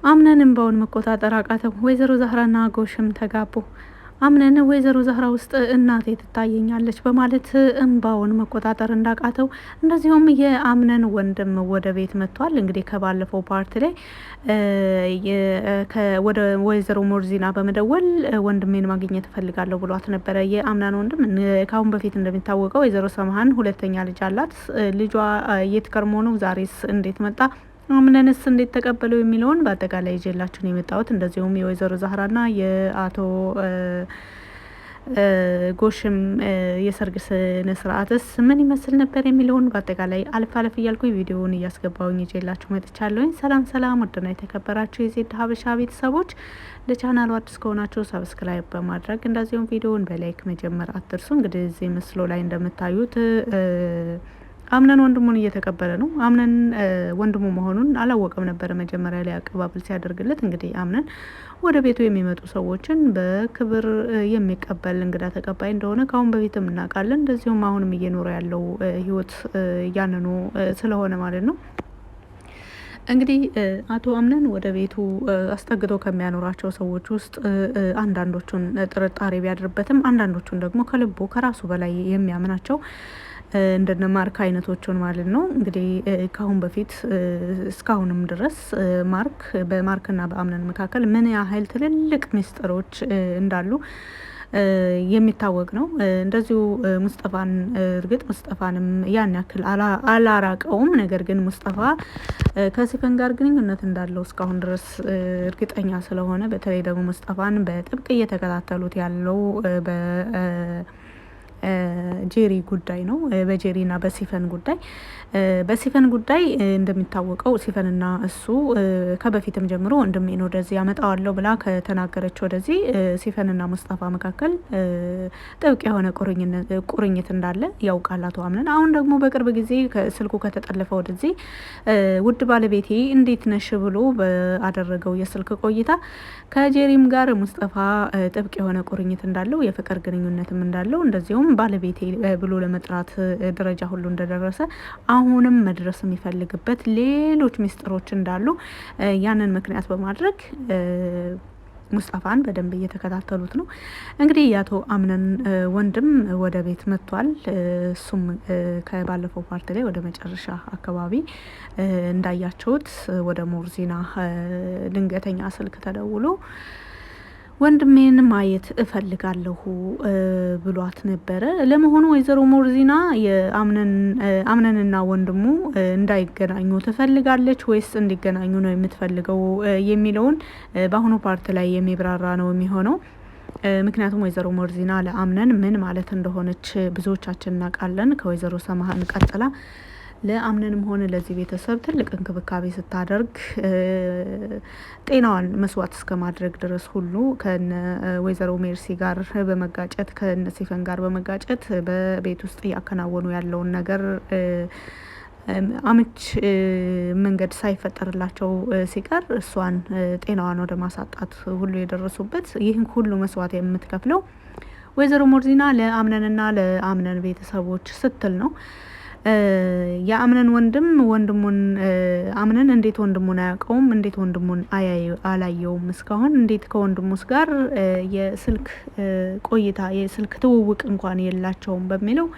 አምነን እንባውን መቆጣጠር አቃተው። ወይዘሮ ዛህራና ጎሽም ተጋቡ። አምነን ወይዘሮ ዛህራ ውስጥ እናቴ ትታየኛለች በማለት እንባውን መቆጣጠር እንዳቃተው፣ እንደዚሁም የአምነን ወንድም ወደ ቤት መጥቷል። እንግዲህ ከባለፈው ፓርት ላይ ወደ ወይዘሮ ሞርዚና በመደወል ወንድሜን ማግኘት እፈልጋለሁ ብሏት ነበረ። የአምናን ወንድም ካሁን በፊት እንደሚታወቀው ወይዘሮ ሰምሃን ሁለተኛ ልጅ አላት። ልጇ የት ከርሞ ነው? ዛሬስ እንዴት መጣ? አምነንስ እንዴት ተቀበለው የሚለውን በአጠቃላይ ይዤላችሁ ነው የመጣሁት። እንደዚሁም የወይዘሮ ዛህራና የአቶ ጎሽም የሰርግ ስነ ስርዓትስ ምን ይመስል ነበር የሚለውን በአጠቃላይ አልፍ አልፍ እያልኩኝ ቪዲዮውን እያስገባውኝ ይዤላችሁ መጥቻለሁኝ። ሰላም ሰላም፣ ወደና የተከበራችሁ የዜድ ሀበሻ ቤተሰቦች ለቻናሉ አዲስ ከሆናችሁ ሰብስክራይብ በማድረግ እንደዚሁም ቪዲዮውን በላይክ መጀመር አትርሱ። እንግዲህ እዚህ ምስሉ ላይ እንደምታዩት አምነን ወንድሙን እየተቀበለ ነው። አምነን ወንድሙ መሆኑን አላወቀም ነበረ መጀመሪያ ላይ አቀባበል ሲያደርግለት። እንግዲህ አምነን ወደ ቤቱ የሚመጡ ሰዎችን በክብር የሚቀበል እንግዳ ተቀባይ እንደሆነ ካሁን በፊትም እናውቃለን። እንደዚሁም አሁንም እየኖረ ያለው ህይወት ያንኑ ስለሆነ ማለት ነው። እንግዲህ አቶ አምነን ወደ ቤቱ አስጠግቶ ከሚያኖራቸው ሰዎች ውስጥ አንዳንዶቹን ጥርጣሬ ቢያድርበትም አንዳንዶቹን ደግሞ ከልቡ ከራሱ በላይ የሚያምናቸው እንደነ ማርክ አይነቶቹን ማለት ነው። እንግዲህ ካሁን በፊት እስካሁንም ድረስ በማርክና በአምነን መካከል ምን ያህል ትልልቅ ሚስጥሮች እንዳሉ የሚታወቅ ነው። እንደዚሁ ሙስጠፋን እርግጥ ሙስጠፋንም ያን ያክል አላራቀውም። ነገር ግን ሙስጠፋ ከሲፈን ጋር ግንኙነት እንዳለው እስካሁን ድረስ እርግጠኛ ስለሆነ በተለይ ደግሞ ሙስጠፋን በጥብቅ እየተከታተሉት ያለው ጄሪ ጉዳይ ነው። በጄሪና በሲፈን ጉዳይ እንደሚታወቀው ሲፈንና እሱ ከበፊትም ጀምሮ ወንድሜን ወደዚህ ያመጣዋለሁ ብላ ከተናገረች ወደዚህ ሲፈንና ሙስጠፋ መካከል ጥብቅ የሆነ ቁርኝት እንዳለ ያውቃል አቶ አምነን። አሁን ደግሞ በቅርብ ጊዜ ስልኩ ከተጠለፈ ወደዚህ ውድ ባለቤቴ እንዴት ነሽ ብሎ ባደረገው የስልክ ቆይታ ከጄሪም ጋር ሙስጠፋ ጥብቅ የሆነ ቁርኝት እንዳለው የፍቅር ግንኙነትም እንዳለው እንደዚሁም ባለቤቴ ብሎ ለመጥራት ደረጃ ሁሉ እንደደረሰ አሁንም መድረስ የሚፈልግበት ሌሎች ሚስጥሮች እንዳሉ ያንን ምክንያት በማድረግ ሙስጠፋን በደንብ እየተከታተሉት ነው። እንግዲህ የአቶ አምነን ወንድም ወደ ቤት መጥቷል። እሱም ከባለፈው ፓርት ላይ ወደ መጨረሻ አካባቢ እንዳያቸውት ወደ ሞርዚና ድንገተኛ ስልክ ተደውሎ ወንድሜን ማየት እፈልጋለሁ ብሏት ነበረ። ለመሆኑ ወይዘሮ ሞርዚና አምነንና ወንድሙ እንዳይገናኙ ትፈልጋለች ወይስ እንዲገናኙ ነው የምትፈልገው የሚለውን በአሁኑ ፓርት ላይ የሚብራራ ነው የሚሆነው። ምክንያቱም ወይዘሮ ሞርዚና ለአምነን ምን ማለት እንደሆነች ብዙዎቻችን እናውቃለን። ከወይዘሮ ሰማሃን ቀጥላ ለአምነንም ሆነ ለዚህ ቤተሰብ ትልቅ እንክብካቤ ስታደርግ ጤናዋን መስዋዕት እስከ ማድረግ ድረስ ሁሉ ከነ ወይዘሮ ሜርሲ ጋር በመጋጨት ከነ ሲፈን ጋር በመጋጨት በቤት ውስጥ እያከናወኑ ያለውን ነገር አመች መንገድ ሳይፈጠርላቸው ሲቀር እሷን ጤናዋን ወደ ማሳጣት ሁሉ የደረሱበት ይህን ሁሉ መስዋዕት የምትከፍለው ወይዘሮ ሞርዚና ለአምነንና ለአምነን ቤተሰቦች ስትል ነው። የአምነን ወንድሙን አምነን እንዴት ወንድሙን አያውቀውም? እንዴት ወንድሙን አላየውም? እስካሁን እንዴት ከወንድሙስ ጋር የስልክ ቆይታ የስልክ ትውውቅ እንኳን የላቸውም በሚለው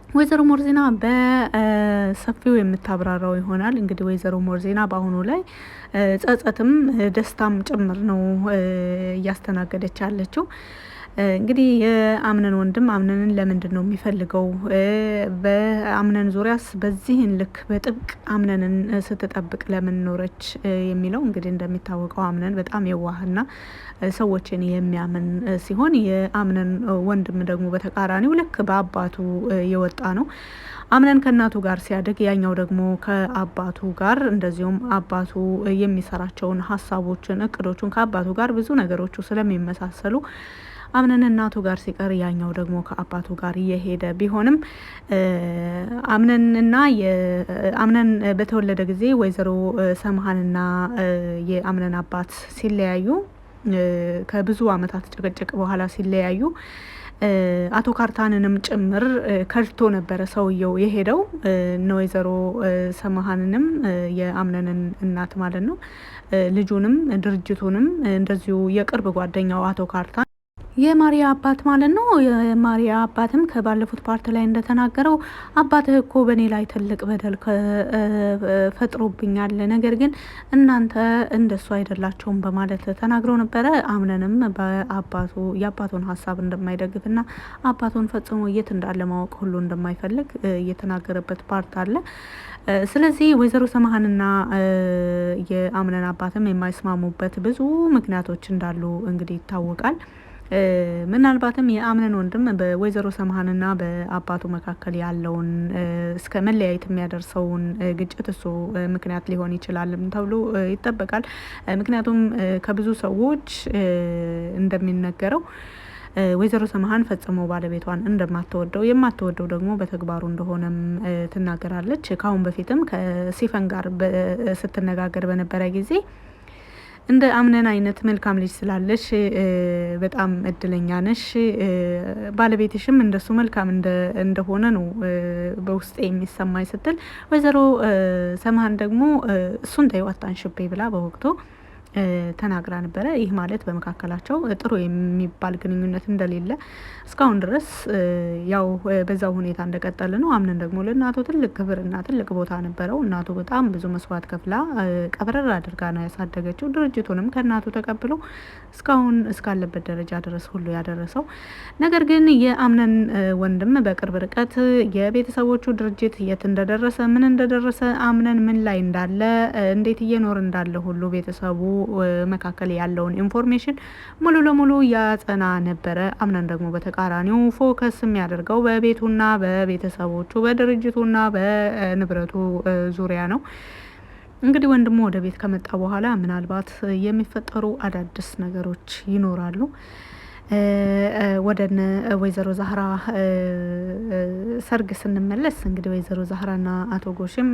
ወይዘሮ ሞርዚና በሰፊው የምታብራራው ይሆናል። እንግዲህ ወይዘሮ ሞርዚና በአሁኑ ላይ ጸጸትም ደስታም ጭምር ነው እያስተናገደች ያለችው። እንግዲህ የአምነን ወንድም አምነንን ለምንድን ነው የሚፈልገው? በአምነን ዙሪያስ በዚህን ልክ በጥብቅ አምነንን ስትጠብቅ ለምን ኖረች የሚለው እንግዲህ እንደሚታወቀው አምነን በጣም የዋህና ሰዎችን የሚያምን ሲሆን የአምነን ወንድም ደግሞ በተቃራኒው ልክ በአባቱ የወጣ ነው። አምነን ከእናቱ ጋር ሲያድግ ያኛው ደግሞ ከአባቱ ጋር እንደዚሁም አባቱ የሚሰራቸውን ሀሳቦችን እቅዶቹን ከአባቱ ጋር ብዙ ነገሮቹ ስለሚመሳሰሉ አምነን እናቱ ጋር ሲቀር ያኛው ደግሞ ከአባቱ ጋር እየሄደ ቢሆንም አምነን በተወለደ ጊዜ ወይዘሮ ሰምሃንና የአምነን አባት ሲለያዩ ከብዙ አመታት ጭቅጭቅ በኋላ ሲለያዩ አቶ ካርታንንም ጭምር ከድቶ ነበረ ሰውየው የሄደው እነ ወይዘሮ ሰማሃንንም የአምነንን እናት ማለት ነው ልጁንም ድርጅቱንም እንደዚሁ የቅርብ ጓደኛው አቶ ካርታን የማሪያ አባት ማለት ነው። የማሪያ አባትም ከባለፉት ፓርት ላይ እንደተናገረው አባትህ እኮ በእኔ ላይ ትልቅ በደል ፈጥሮብኛል፣ ነገር ግን እናንተ እንደሱ አይደላቸውም በማለት ተናግረው ነበረ። አምነንም የአባቱን ሀሳብ እንደማይደግፍና አባቱን ፈጽሞ የት እንዳለ ማወቅ ሁሉ እንደማይፈልግ እየተናገረበት ፓርት አለ። ስለዚህ ወይዘሮ ሰማሃንና የአምነን አባትም የማይስማሙበት ብዙ ምክንያቶች እንዳሉ እንግዲህ ይታወቃል። ምናልባትም የአምነን ወንድም በወይዘሮ ሰማሃንና በአባቱ መካከል ያለውን እስከ መለያየት የሚያደርሰውን ግጭት እሱ ምክንያት ሊሆን ይችላል ተብሎ ይጠበቃል። ምክንያቱም ከብዙ ሰዎች እንደሚነገረው ወይዘሮ ሰማሃን ፈጽሞ ባለቤቷን እንደማትወደው የማትወደው ደግሞ በተግባሩ እንደሆነም ትናገራለች። ከአሁን በፊትም ከሲፈን ጋር ስትነጋገር በነበረ ጊዜ እንደ አምነን አይነት መልካም ልጅ ስላለሽ በጣም እድለኛ ነሽ፣ ባለቤትሽም እንደሱ መልካም እንደሆነ ነው በውስጤ የሚሰማኝ ስትል ወይዘሮ ሰማሃን ደግሞ እሱን ተይው አታንሽቤ ብላ በወቅቱ ተናግራ ነበረ። ይህ ማለት በመካከላቸው ጥሩ የሚባል ግንኙነት እንደሌለ እስካሁን ድረስ ያው በዛው ሁኔታ እንደቀጠለ ነው። አምነን ደግሞ ለእናቱ ትልቅ ክብርና ትልቅ ቦታ ነበረው። እናቱ በጣም ብዙ መስዋዕት ከፍላ ቀብረር አድርጋ ነው ያሳደገችው። ድርጅቱንም ከእናቱ ተቀብሎ እስካሁን እስካለበት ደረጃ ድረስ ሁሉ ያደረሰው። ነገር ግን የአምነን ወንድም በቅርብ ርቀት የቤተሰቦቹ ድርጅት የት እንደደረሰ ምን እንደደረሰ አምነን ምን ላይ እንዳለ እንዴት እየኖር እንዳለ ሁሉ ቤተሰቡ መካከል ያለውን ኢንፎርሜሽን ሙሉ ለሙሉ ያጸና ነበረ። አምነን ደግሞ በተቃራኒው ፎከስ የሚያደርገው በቤቱና በቤተሰቦቹ በድርጅቱና በንብረቱ ዙሪያ ነው። እንግዲህ ወንድሙ ወደ ቤት ከመጣ በኋላ ምናልባት የሚፈጠሩ አዳዲስ ነገሮች ይኖራሉ። ወደነ ወይዘሮ ዛህራ ሰርግ ስንመለስ እንግዲህ ወይዘሮ ዛህራና አቶ ጎሽም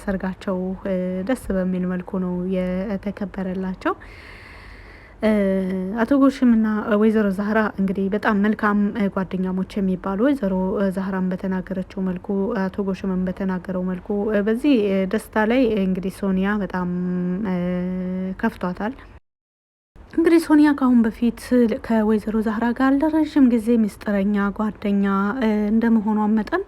ሰርጋቸው ደስ በሚል መልኩ ነው የተከበረላቸው። አቶ ጎሽምና ወይዘሮ ዛህራ እንግዲህ በጣም መልካም ጓደኛሞች የሚባሉ ወይዘሮ ዛህራን በተናገረችው መልኩ አቶ ጎሽምን በተናገረው መልኩ በዚህ ደስታ ላይ እንግዲህ ሶኒያ በጣም ከፍቷታል። እንግዲህ ሶኒያ ካሁን በፊት ከወይዘሮ ዛህራ ጋር ለረዥም ጊዜ ምስጢረኛ ጓደኛ እንደመሆኗ መጠን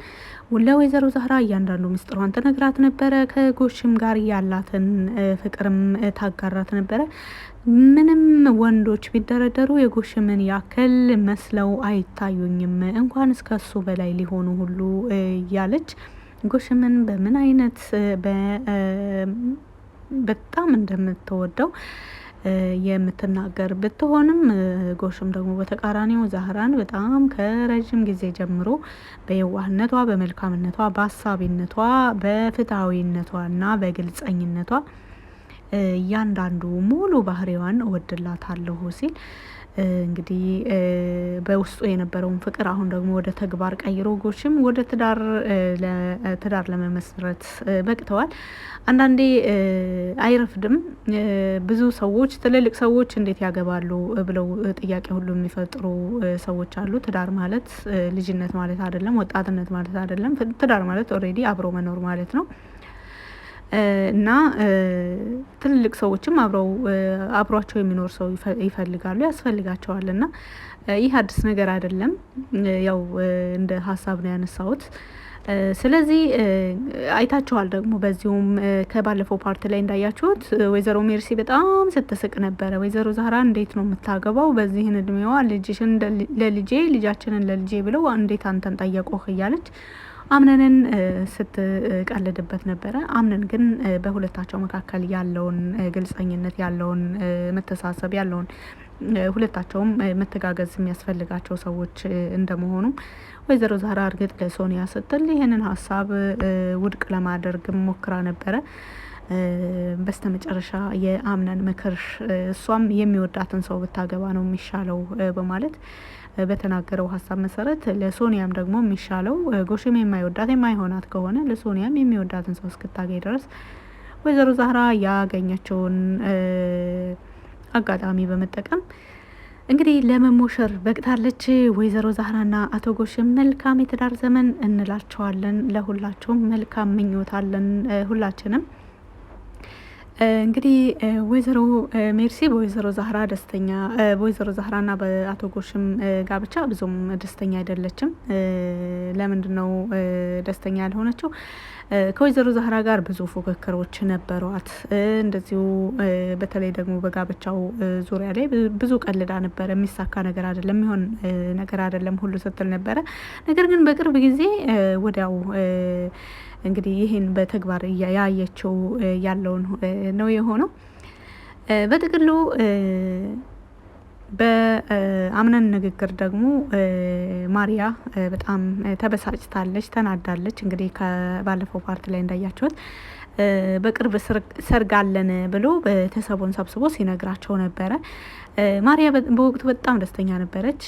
ለወይዘሮ ዛህራ እያንዳንዱ ምስጢሯን ተነግራት ነበረ። ከጎሽም ጋር ያላትን ፍቅርም ታጋራት ነበረ። ምንም ወንዶች ቢደረደሩ የጎሽምን ያክል መስለው አይታዩኝም፣ እንኳን እስከሱ በላይ ሊሆኑ ሁሉ እያለች ጎሽምን በምን አይነት በጣም እንደምትወደው የምትናገር ብትሆንም ጎሽም ደግሞ በተቃራኒው ዛህራን በጣም ከረጅም ጊዜ ጀምሮ በየዋህነቷ፣ በመልካምነቷ፣ በአሳቢነቷ፣ በፍትሐዊነቷና በግልጸኝነቷ እያንዳንዱ ሙሉ ባህሪዋን እወድላታለሁ ሲል እንግዲህ በውስጡ የነበረውን ፍቅር አሁን ደግሞ ወደ ተግባር ቀይሮ ጎሽም ወደ ትዳር ለመመስረት በቅተዋል። አንዳንዴ አይረፍድም። ብዙ ሰዎች ትልልቅ ሰዎች እንዴት ያገባሉ ብለው ጥያቄ ሁሉ የሚፈጥሩ ሰዎች አሉ። ትዳር ማለት ልጅነት ማለት አይደለም፣ ወጣትነት ማለት አይደለም። ትዳር ማለት ኦልሬዲ አብሮ መኖር ማለት ነው። እና ትልልቅ ሰዎችም አብሯቸው የሚኖር ሰው ይፈልጋሉ፣ ያስፈልጋቸዋል። እና ይህ አዲስ ነገር አይደለም። ያው እንደ ሀሳብ ነው ያነሳሁት። ስለዚህ አይታችኋል። ደግሞ በዚሁም ከባለፈው ፓርት ላይ እንዳያችሁት ወይዘሮ ሜርሲ በጣም ስትስቅ ነበረ። ወይዘሮ ዛህራ እንዴት ነው የምታገባው በዚህን እድሜዋ? ልጅሽን ለልጄ ልጃችንን ለልጄ ብለው እንዴት አንተን ጠየቁህ እያለች አምነንን ስትቀልድበት ነበረ። አምነን ግን በሁለታቸው መካከል ያለውን ግልጸኝነት፣ ያለውን መተሳሰብ፣ ያለውን ሁለታቸውም መተጋገዝ የሚያስፈልጋቸው ሰዎች እንደመሆኑ ወይዘሮ ዛህራ እርግጥ ለሶኒያ ስትል ይህንን ሀሳብ ውድቅ ለማድረግ ሞክራ ነበረ። በስተመጨረሻ የአምነን ምክር እሷም የሚወዳትን ሰው ብታገባ ነው የሚሻለው በማለት በተናገረው ሀሳብ መሰረት ለሶኒያም ደግሞ የሚሻለው ጎሽም የማይወዳት የማይሆናት ከሆነ ለሶኒያም የሚወዳትን ሰው እስክታገኝ ድረስ ወይዘሮ ዛህራ ያገኘችውን አጋጣሚ በመጠቀም እንግዲህ ለመሞሸር በቅታለች ወይዘሮ ዛህራና አቶ ጎሽም መልካም የትዳር ዘመን እንላቸዋለን። ለሁላቸውም መልካም ምኞታለን ሁላችንም። እንግዲህ ወይዘሮ ሜርሲ በወይዘሮ ዛህራ ደስተኛ በወይዘሮ ዛህራና በአቶ ጎሽም ጋብቻ ብዙም ደስተኛ አይደለችም። ለምንድነው ደስተኛ ያልሆነችው? ከወይዘሮ ዛህራ ጋር ብዙ ፉክክሮች ነበሯት። እንደዚሁ በተለይ ደግሞ በጋብቻው ዙሪያ ላይ ብዙ ቀልዳ ነበረ። የሚሳካ ነገር አይደለም፣ የሚሆን ነገር አይደለም ሁሉ ስትል ነበረ። ነገር ግን በቅርብ ጊዜ ወዲያው እንግዲህ ይህን በተግባር ያየችው ያለውን ነው የሆነው። በጥቅሉ በአምነን ንግግር ደግሞ ማሪያ በጣም ተበሳጭታለች፣ ተናዳለች። እንግዲህ ከባለፈው ፓርት ላይ እንዳያችሁት በቅርብ ሰርግ አለን ብሎ ቤተሰቡን ሰብስቦ ሲነግራቸው ነበረ። ማሪያ በወቅቱ በጣም ደስተኛ ነበረች።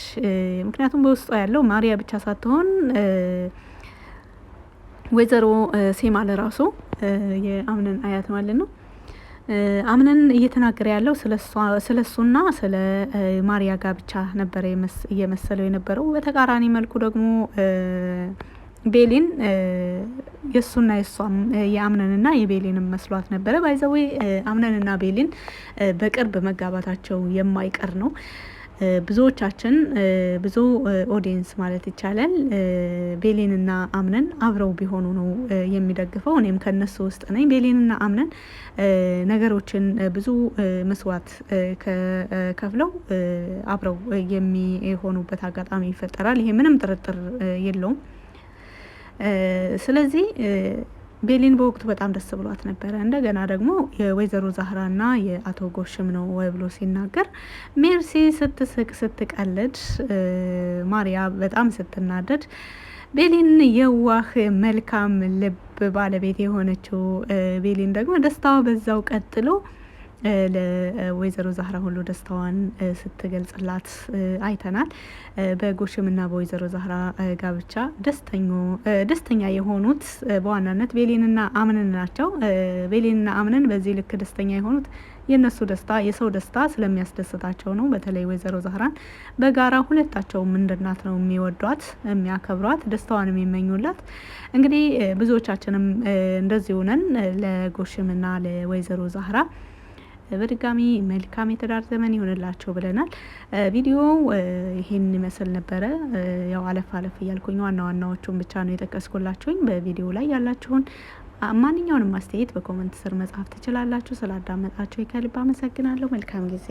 ምክንያቱም በውስጧ ያለው ማሪያ ብቻ ሳትሆን ወይዘሮ ሴማ ለራሱ የአምነን አያት ማለት ነው አምነን እየተናገረ ያለው ስለሱና ስለ ማሪያ ጋብቻ ነበረ እየመሰለው የነበረው። በተቃራኒ መልኩ ደግሞ ቤሊን የሱና የሷም የአምነንና የቤሊንም መስሏት ነበረ። ባይዘዌ አምነንና ቤሊን በቅርብ መጋባታቸው የማይቀር ነው። ብዙዎቻችን ብዙ ኦዲየንስ ማለት ይቻላል ቤሊንና አምነን አብረው ቢሆኑ ነው የሚደግፈው። እኔም ከነሱ ውስጥ ነኝ። ቤሊንና አምነን ነገሮችን ብዙ መስዋዕት ከፍለው አብረው የሚሆኑበት አጋጣሚ ይፈጠራል። ይሄ ምንም ጥርጥር የለውም። ስለዚህ ቤሊን በወቅቱ በጣም ደስ ብሏት ነበረ። እንደገና ደግሞ የወይዘሮ ዛህራና የአቶ ጎሽም ነው ወይ ብሎ ሲናገር ሜርሲ ስትስቅ ስትቀልድ፣ ማሪያ በጣም ስትናደድ፣ ቤሊን የዋህ መልካም ልብ ባለቤት የሆነችው ቤሊን ደግሞ ደስታዋ በዛው ቀጥሎ ለወይዘሮ ዛህራ ሁሉ ደስታዋን ስትገልጽላት አይተናል። በጎሽምና በወይዘሮ ዛህራ ጋብቻ ደስተኛ የሆኑት በዋናነት ቤሊንና አምነን ናቸው። ቤሊንና አምነን በዚህ ልክ ደስተኛ የሆኑት የነሱ ደስታ የሰው ደስታ ስለሚያስደስታቸው ነው። በተለይ ወይዘሮ ዛህራን በጋራ ሁለታቸውም እንድናት ነው የሚወዷት፣ የሚያከብሯት፣ ደስታዋን የሚመኙላት። እንግዲህ ብዙዎቻችንም እንደዚሁ ነን። ለጎሽምና ለወይዘሮ ዛህራ በድጋሚ መልካም የትዳር ዘመን ይሆንላቸው ብለናል። ቪዲዮ ይሄን ይመስል ነበረ። ያው አለፍ እያልኩኝ ዋና ዋናዎቹን ብቻ ነው የጠቀስኩላችሁኝ። በቪዲዮ ላይ ያላችሁን ማንኛውንም አስተያየት በኮመንት ስር መጻፍ ትችላላችሁ። ስላዳመጣችሁ ከልብ አመሰግናለሁ። መልካም ጊዜ